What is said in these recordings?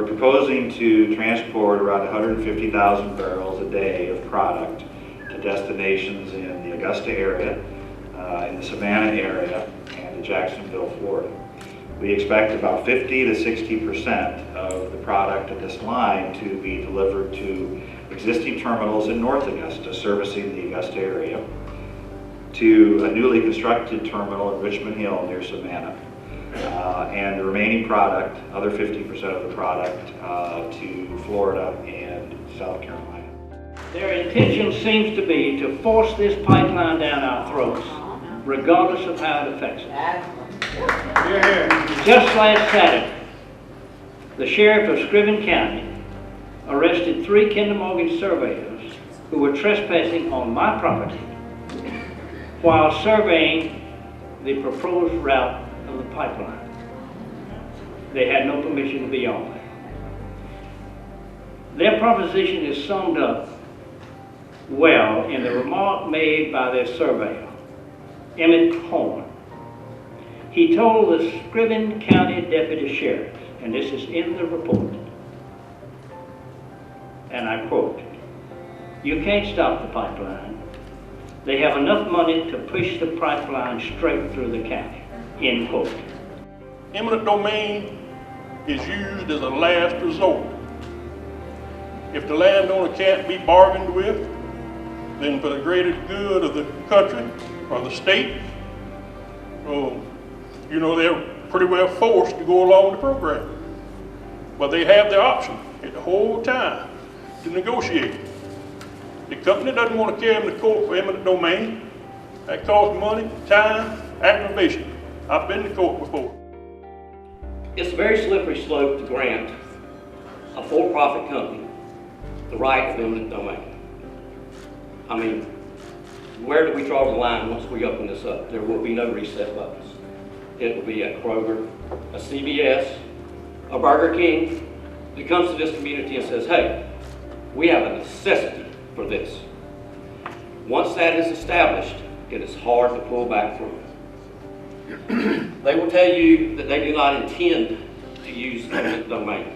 proposing to transport around 150,000 barrels a day of product to destinations in the Augusta area, in the Savannah area, and to Jacksonville, Florida. We expect about 50 to 60% of the product of this line to be delivered to existing terminals in North Augusta, servicing the Augusta area, to a newly constructed terminal in Richmond Hill near Savannah, and the remaining product, other 50% of the product, to Florida and South Carolina. Their intention seems to be to force this pipeline down our throats, regardless of how it affects us. Just last Saturday, the sheriff of Scriven County arrested 3 Kinder Morgan surveyors who were trespassing on my property while surveying the proposed route of the pipeline. They had no permission to be on there. Their proposition is summed up well in the remark made by their surveyor, Emmett Horn. He told the Scriven County Deputy Sheriff, and this is in the report, and I quote, "You can't stop the pipeline. They have enough money to push the pipeline straight through the county," end quote. Eminent domain is used as a last resort. If the landowner can't be bargained with, then for the greater good of the country or the state, they're pretty well forced to go along the program. But they have the option the whole time to negotiate. The company doesn't want to carry them to court for eminent domain. That costs money, time, aggravation. I've been to court before. It's a very slippery slope to grant a for-profit company the right of eminent domain. I mean, where do we draw the line once we open this up? There will be no reset buttons. It will be a Kroger, a CVS, a Burger King that comes to this community and says, hey, we have a necessity for this. Once that is established, it is hard to pull back from it. They will tell you that they do not intend to use eminent domain.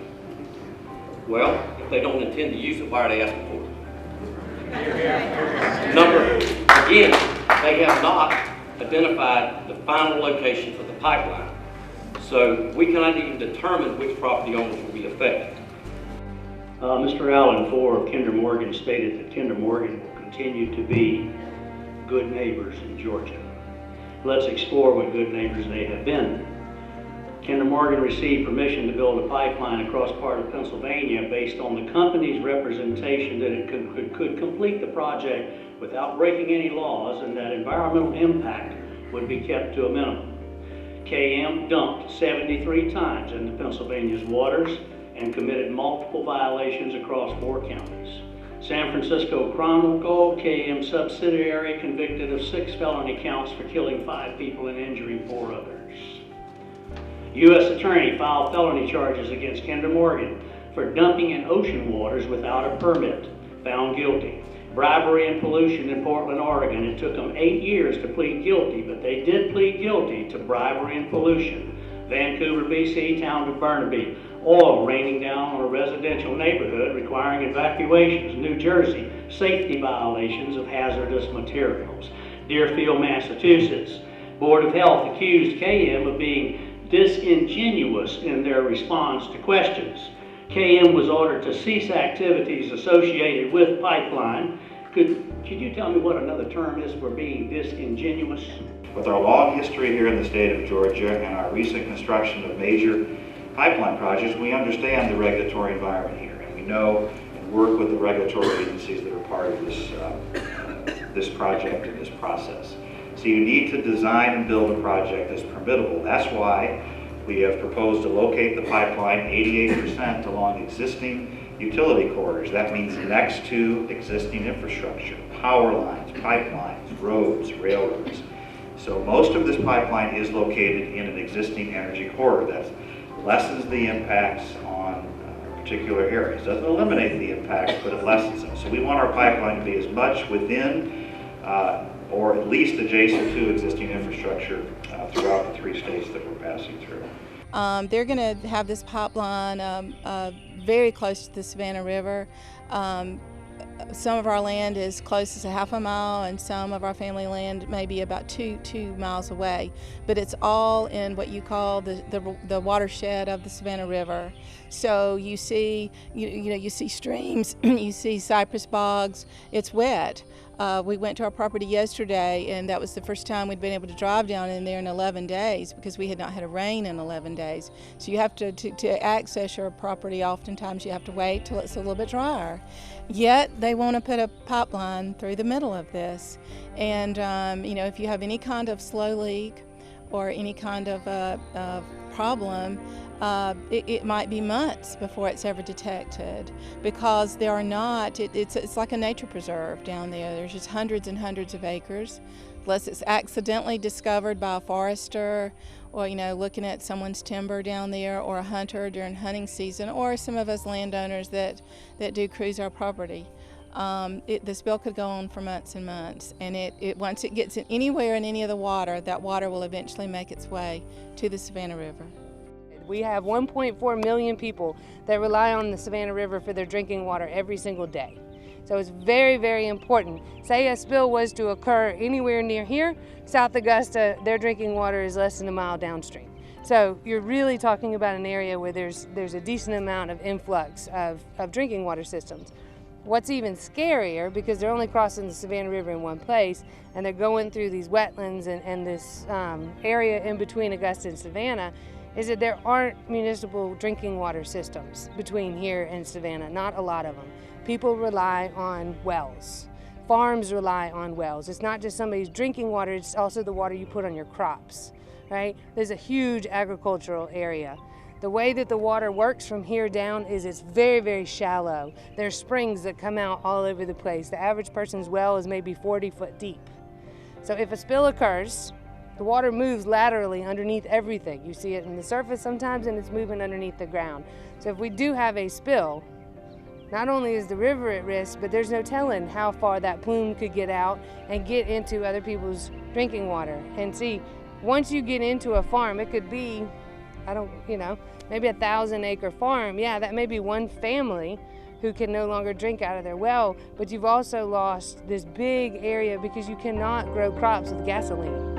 Well, if they don't intend to use it, why are they asking for it? Again, they have not identified the final location for the pipeline. So we cannot even determine which property owners will be affected. Mr. Allen for Kinder Morgan stated that Kinder Morgan will continue to be good neighbors in Georgia. Let's explore what good neighbors they have been. Kinder Morgan received permission to build a pipeline across part of Pennsylvania based on the company's representation that it could complete the project without breaking any laws and that environmental impact would be kept to a minimum. KM dumped 73 times into Pennsylvania's waters and committed multiple violations across 4 counties. San Francisco Chronicle, KM subsidiary, convicted of 6 felony counts for killing 5 people and injuring 4 others. U.S. Attorney filed felony charges against Kinder Morgan for dumping in ocean waters without a permit, found guilty. Bribery and pollution in Portland, Oregon. It took them 8 years to plead guilty, but they did plead guilty to bribery and pollution. Vancouver, BC, town of Burnaby. Oil raining down on a residential neighborhood requiring evacuations. New Jersey, safety violations of hazardous materials. Deerfield, Massachusetts. Board of Health accused KM of being disingenuous in their response to questions. KM was ordered to cease activities associated with pipeline. Could you tell me what another term is for being disingenuous? With our long history here in the state of Georgia and our recent construction of major pipeline projects, we understand the regulatory environment here, and we know and work with the regulatory agencies that are part of this project and this process. So you need to design and build a project that's permittable. That's why we have proposed to locate the pipeline 88% along existing utility corridors. That means next to existing infrastructure, power lines, pipelines, roads, railroads. So most of this pipeline is located in an existing energy corridor. That lessens the impacts on particular areas. Doesn't eliminate the impacts, but it lessens them. So we want our pipeline to be as much within or at least adjacent to existing infrastructure throughout the 3 states that we're passing through. They're going to have this pipeline very close to the Savannah River. Some of our land is close as a half a mile, and some of our family land may be about two miles away. But it's all in what you call the watershed of the Savannah River. So you see, you see streams, you see cypress bogs. It's wet. We went to our property yesterday, and that was the first time we'd been able to drive down in there in 11 days because we had not had a rain in 11 days. So you have to access your property, oftentimes you have to wait till it's a little bit drier. Yet they want to put a pipeline through the middle of this. And if you have any kind of slow leak or any kind of problem, it might be months before it's ever detected, because there are not, it's like a nature preserve down there. There's just hundreds and hundreds of acres. Unless it's accidentally discovered by a forester, or looking at someone's timber down there, or a hunter during hunting season, or some of us landowners that do cruise our property. The spill could go on for months and months, and once it gets anywhere in any of the water, that water will eventually make its way to the Savannah River. We have 1.4 million people that rely on the Savannah River for their drinking water every single day. So it's very, very important. Say a spill was to occur anywhere near here, South Augusta, their drinking water is less than a mile downstream. So you're really talking about an area where there's a decent amount of influx of drinking water systems. What's even scarier, because they're only crossing the Savannah River in one place, and they're going through these wetlands and this area in between Augusta and Savannah, is that there aren't municipal drinking water systems between here and Savannah, not a lot of them. People rely on wells. Farms rely on wells. It's not just somebody's drinking water, it's also the water you put on your crops, right? There's a huge agricultural area. The way that the water works from here down is it's very, very shallow. There's springs that come out all over the place. The average person's well is maybe 40 foot deep. So if a spill occurs, the water moves laterally underneath everything. You see it in the surface sometimes, and it's moving underneath the ground. So if we do have a spill, not only is the river at risk, but there's no telling how far that plume could get out and get into other people's drinking water. And see, once you get into a farm, it could be, maybe a 1,000-acre farm. Yeah, that may be one family who can no longer drink out of their well, but you've also lost this big area because you cannot grow crops with gasoline.